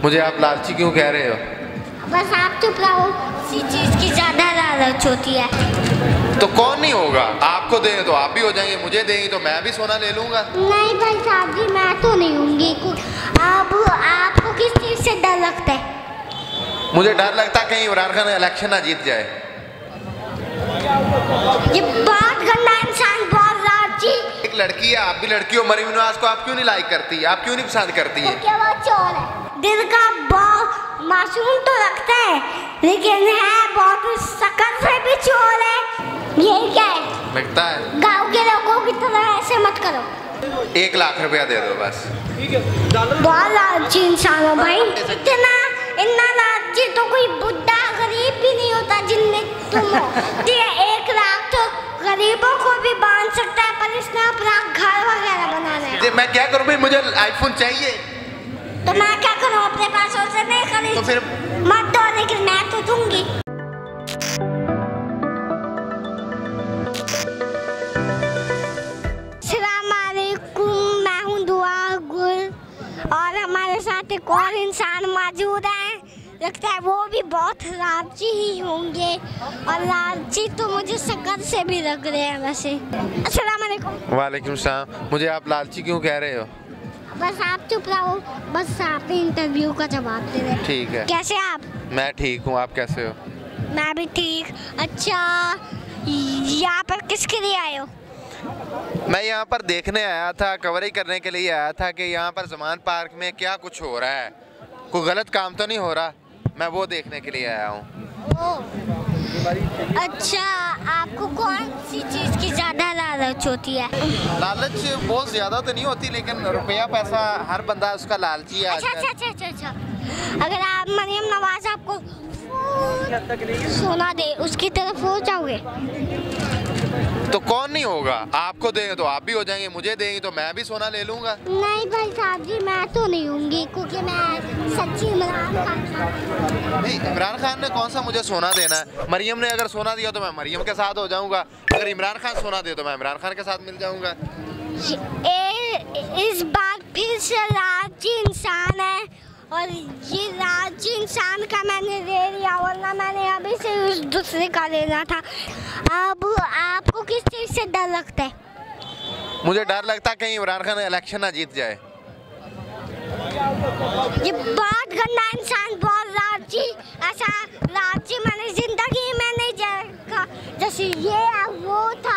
मुझे आप लालची क्यों कह रहे हो? बस आप चुप रहो, किसी चीज की ज्यादा लालच होती है। तो कौन नहीं होगा? आपको दें तो आप भी हो जाएंगे, मुझे देंगे तो मैं भी सोना ले लूंगा। नहीं भाई साहब जी, मैं तो नहीं होंगी। अब आपको किस चीज से डर लगता है? मुझे डर लगता है कहीं इमरान खान इलेक्शन ना जीत जाए। ये बहुत गंदा इंसान, बहुत लालची। एक लड़की है, आप भी लड़की हो, मरीम नवाज को आप क्यों नहीं लाइक करती? आप क्यों नहीं पसंद करती है? तो क्या वो चोर है? दिल का बहुत मासूम तो लगता है, लेकिन है बहुत शक्ल से भी चोर है। ये क्या है? लगता है गाँव के लोगों की तरह ऐसे मत करो। 1 लाख रुपया दे दो बस। बहुत लालची इंसान हो भाई। इतना लालची तो कोई बुढ़ा गरीब भी नहीं होता जिनमें तुम हो। 1 लाख तो गरीबों को भी बांध सकता है, पर इसने अपना घर वगैरह बनाना है। मैं क्या करूँ भाई, मुझे आईफोन चाहिए। तो मैं क्या करूँ? अपने पास और नहीं खरीद तो फिर मत दो, लेकिन मैं तो दूंगी। अस्सलामुअलैकुम, मैं हूँ दुआ गुल और हमारे साथ एक और इंसान मौजूद है। लगता है वो भी बहुत लालची ही होंगे, और लालची तो मुझे शक्ल से भी लग रहे हैं वैसे। अस्सलामुअलैकुम। वालेकुम सलाम। मुझे आप लालची क्यों कह रहे हो? बस आप चुप रहो, बस आप इंटरव्यू का जवाब दे रहे। ठीक है। कैसे आप? मैं ठीक हूँ, आप कैसे हो? मैं भी ठीक। अच्छा, यहाँ पर किसके लिए आए हो? मैं यहाँ पर देखने आया था, कवरिंग करने के लिए आया था कि यहाँ पर ज़मान पार्क में क्या कुछ हो रहा है, कोई गलत काम तो नहीं हो रहा। मैं वो देखने के लिए आया हूँ। अच्छा, आपको कौन सी चीज़ की ज़्यादा लालच होती है? लालच बहुत ज़्यादा तो नहीं होती, लेकिन रुपया पैसा हर बंदा उसका लालची है। अच्छा। अगर आप मरियम नवाज आपको सोना दे, उसकी तरफ हो जाओगे? तो कौन नहीं होगा? आपको दें तो आप भी हो जाएंगे, मुझे देंगे तो मैं भी सोना ले लूंगा। नहीं भाई साहब जी, मैं तो नहीं होंगी, क्योंकि मैं सच्ची इमरान खान। नहीं, इमरान खान ने कौन सा मुझे सोना देना है? मरियम ने अगर सोना दिया तो मैं मरियम के साथ हो जाऊंगा, अगर इमरान खान सोना दे तो मैं इमरान खान के साथ मिल जाऊंगा। इस बार फिर से लालची इंसान है, और ये लालची इंसान का मैंने ले लिया, वरना मैंने अभी से उस दूसरे का लेना था। अब आपको किस चीज़ से डर लगता है? मुझे डर लगता है कहीं इमरान खान इलेक्शन ना जीत जाए। ये बहुत गंदा इंसान, बहुत लालची। ऐसा लालची मैंने जिंदगी में नहीं देखा। जैसे ये वो था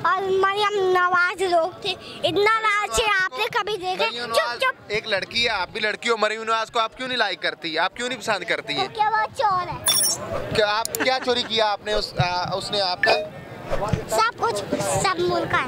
और मरियम नवाज लोग थे, इतना लालची आपने कभी देखे? चुप। एक लड़की है, आप भी लड़की हो, मरियम नवाज को आप क्यों नहीं लाइक करती? आप क्यों नहीं पसंद करती है? तो क्या वो चोर है? क्या आप क्या चोरी किया आपने? उसने आपका सब कुछ, सब मुल्क है।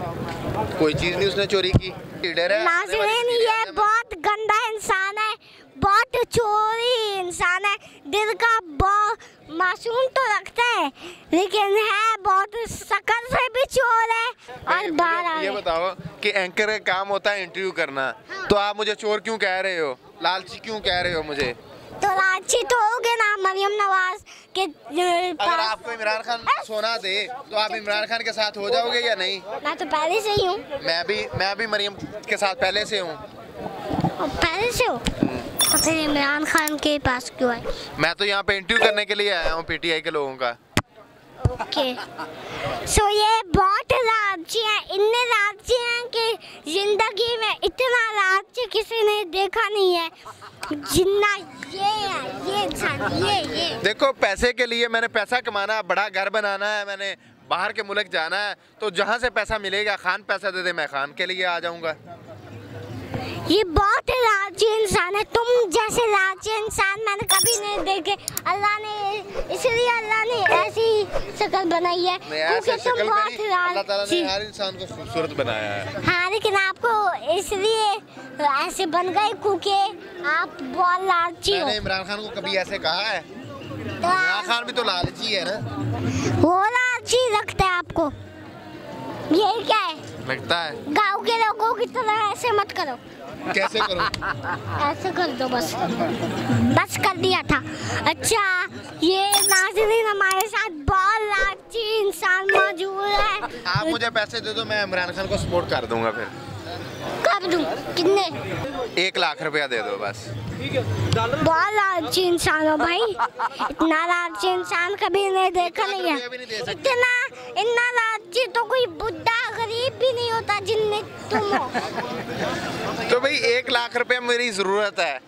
कोई चीज नहीं उसने चोरी की। लीडर है। नाज़रीन, ये बहुत गंदा इंसान है, बहुत चोरी इंसान है। दिल का बहुत मासूम तो लगता है, लेकिन है बहुत शक्ल से भी चोर है। और बाहर ये बताओ कि एंकर का काम होता है इंटरव्यू करना, हाँ। तो आप मुझे चोर क्यों कह रहे हो? लालची क्यों कह रहे हो मुझे? तो लालची तो होगे ना मरियम नवाज के अगर आपको इमरान खान सोना दे तो आप इमरान खान के साथ हो जाओगे या नहीं? मैं तो पहले से ही हूँ। मैं भी मरियम के साथ पहले से हूँ। पहले से हो? तो फिर इमरान खान के पास क्यों आए? मैं तो यहाँ पे इंटरव्यू करने के लिए आया हूँ पीटीआई के लोगों का। ओके, सो ये बहुत लालची है, इतने लालची हैं कि जिंदगी में इतना लालची किसी ने देखा नहीं है जितना ये इंसान। ये देखो, पैसे के लिए मैंने पैसा कमाना, बड़ा घर बनाना है, मैंने बाहर के मुल्क जाना है, तो जहाँ से पैसा मिलेगा, खान पैसा दे दे मैं खान के लिए आ जाऊँगा। ये बहुत लालची इंसान है। तुम जैसे लालची इंसान मैंने कभी नहीं देखे। इसलिए अल्लाह ने ऐसी शक्ल बनाई है, क्योंकि तुम बहुत अल्लाह ताला ने लालची। हर इंसान को खूबसूरत बनाया है। हाँ, लेकिन आपको इसलिए ऐसे बन गए क्योंकि आप बहुत लालची हो। मैंने इमरान खान को कभी ऐसे कहा है? इमरान खान भी तो लालची है ना। वो लालची लगता है आपको? ये क्या है? लगता है गाँव के लोगों की तरह ऐसे मत करो। कैसे करूं? ऐसे कर दो, बस कर दिया था। अच्छा, ये नाज़रीन हमारे साथ बहुत लालची इंसान मौजूद है। आप मुझे पैसे दे दो, मैं इमरान खान को सपोर्ट कर दूंगा। फिर कब दूं? कितने? 1 लाख रुपया दे दो बस। बहुत लालची इंसान हो भाई, इतना लालची इंसान कभी नहीं देखा नहीं है। इतना लालची तो कोई बुढ़ा गरीब भी नहीं होता जिनमें तुम हो। तो भाई 1 लाख रुपया मेरी जरूरत है।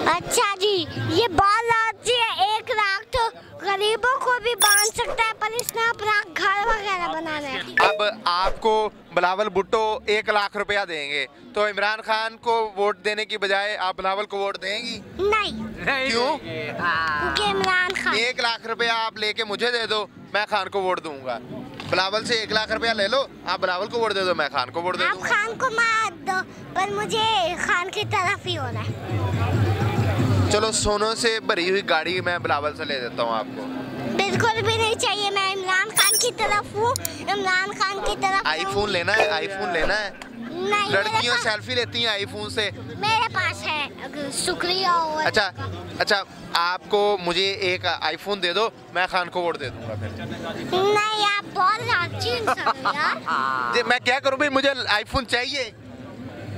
अच्छा जी, ये बहुत लालची है। 1 लाख तो गरीबों को भी बांध सकता है, पर इसने अपना घर वगैरह बनाना है। अब आपको बिलावल भुट्टो 1 लाख रुपया देंगे तो इमरान खान को वोट देने की बजाय आप बिलावल को वोट देंगी? नहीं। क्यों? क्योंकि इमरान खान 1 लाख रुपया आप लेके मुझे दे दो, मैं खान को वोट दूंगा। बिलावल से 1 लाख रुपया ले लो, आप बिलावल को वोट दे दो, मैं खान को वोट दे आप दूंगा। खान को मार दो, पर मुझे खान की तरफ ही होना है। चलो सोनों से भरी हुई गाड़ी मैं बिलावल से ले देता हूँ आपको। बिल्कुल भी नहीं चाहिए, मैं इमरान खान की तरफ हूँ। इमरान खान की तरफ आईफोन लेना है, आईफोन लेना है। नहीं, लड़कियां सेल्फी लेती हैं आईफोन से। मेरे पास है, अगर शुक्रिया हो। अच्छा आपको मुझे एक आईफोन दे दो, मैं खान को वोट दे दूंगा फिर। नहीं, आप बहुत लालची इंसान हो यार। मैं क्या करूं भाई, मुझे आईफोन चाहिए।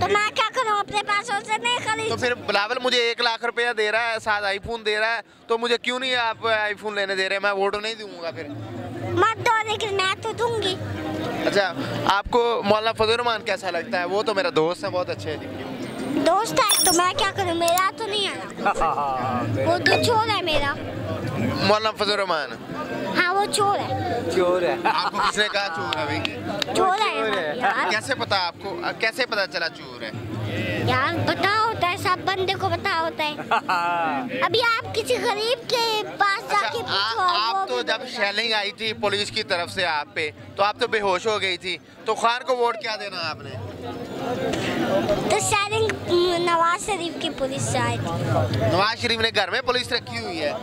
तो मैं क्या करूं, अपने पास से नहीं खरीद। तो फिर बिलावल मुझे 1 लाख रुपया दे रहा है, साथ आईफोन दे रहा है, तो मुझे क्यों नहीं आप आईफोन लेने दे रहे? मैं वोट नहीं दूंगा फिर। मत दो, लेकिन मैं तो दूंगी। अच्छा आपको मौलाना फजल रहमान कैसा लगता है? वो तो मेरा दोस्त है, बहुत अच्छे है। दोस्त है तो मैं क्या करूं, मेरा तो नहीं है। वो तो चोर है मेरा। मौलाना फजल रहमान? हाँ, वो चोर है। चोर है। आपको किसने कहा चोर है भाई? चोर है यार। कैसे पता आपको, कैसे पता चला चोर है? यार पता होता है, सब बंदे को पता होता है। अभी आप किसी गरीब के पास जाके पूछो। आप तो जब शेलिंग आई थी पुलिस की तरफ से आप पे, तो आप तो बेहोश हो गई थी, तो खान को वोट क्या देना आपने? तो शेलिंग नवाज शरीफ की पुलिस से आई थी। नवाज शरीफ ने घर में पुलिस रखी हुई है?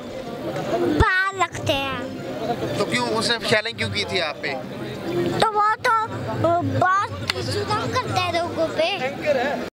बाहर रखते हैं। तो क्यों उसने शेलिंग क्यों की थी आप पे? तो वो तो बहुत जुल्म करते हैं लोगों पे।